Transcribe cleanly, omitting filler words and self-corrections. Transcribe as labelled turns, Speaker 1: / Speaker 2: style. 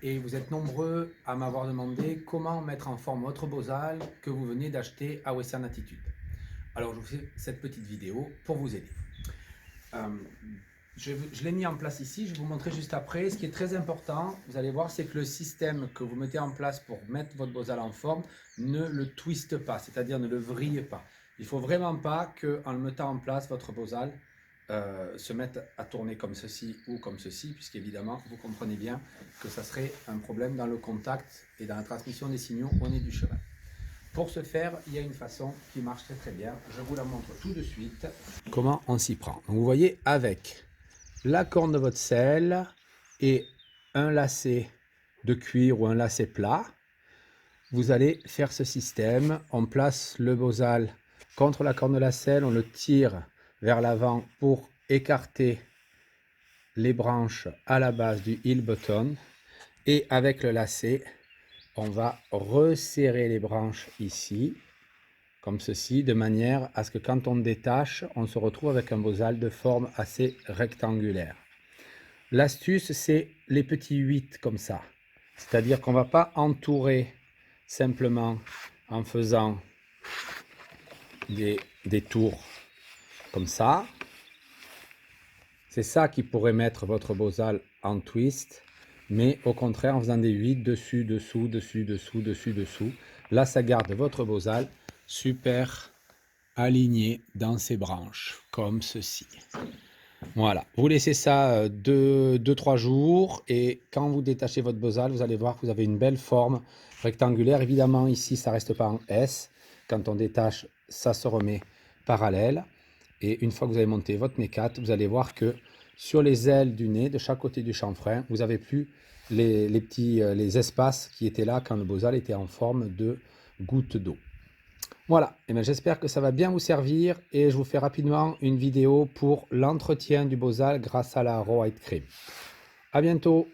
Speaker 1: et vous êtes nombreux à m'avoir demandé comment mettre en forme votre bosal que vous venez d'acheter à Western Attitude. Alors je vous fais cette petite vidéo pour vous aider. Je l'ai mis en place ici, je vais vous montrer juste après. Ce qui est très important, vous allez voir, c'est que le système que vous mettez en place pour mettre votre bosal en forme ne le twiste pas, c'est-à-dire ne le vrille pas. Il ne faut vraiment pas qu'en le mettant en place, votre bosal se mette à tourner comme ceci ou comme ceci, puisqu'évidemment, vous comprenez bien que ça serait un problème dans le contact et dans la transmission des signaux au nez du cheval. Pour ce faire, il y a une façon qui marche très bien. Je vous la montre tout de suite. Comment on s'y prend. Donc, vous voyez, avec la corne de votre selle et un lacet de cuir ou un lacet plat, vous allez faire ce système. On place le bosal contre la corne de la selle, on le tire vers l'avant pour écarter les branches à la base du heel button, et avec le lacet, on va resserrer les branches ici, comme ceci, de manière à ce que quand on détache, on se retrouve avec un bosal de forme assez rectangulaire. L'astuce, c'est les petits 8 comme ça. C'est-à-dire qu'on ne va pas entourer simplement en faisant des tours comme ça. C'est ça qui pourrait mettre votre bosal en twist. Mais au contraire, en faisant des 8 dessus, dessous, dessus, dessous, dessus, dessous. Là, ça garde votre bosal super aligné dans ses branches, comme ceci. Voilà, vous laissez ça 2-3 jours et quand vous détachez votre bosal, vous allez voir que vous avez une belle forme rectangulaire. Évidemment, ici, ça ne reste pas en S. Quand on détache, ça se remet parallèle. Et une fois que vous avez monté votre mécate, vous allez voir que sur les ailes du nez, de chaque côté du chanfrein, vous n'avez plus les espaces qui étaient là quand le bosal était en forme de goutte d'eau. Voilà, et j'espère que ça va bien vous servir et je vous fais rapidement une vidéo pour l'entretien du bosal grâce à la Raw White Cream. À bientôt!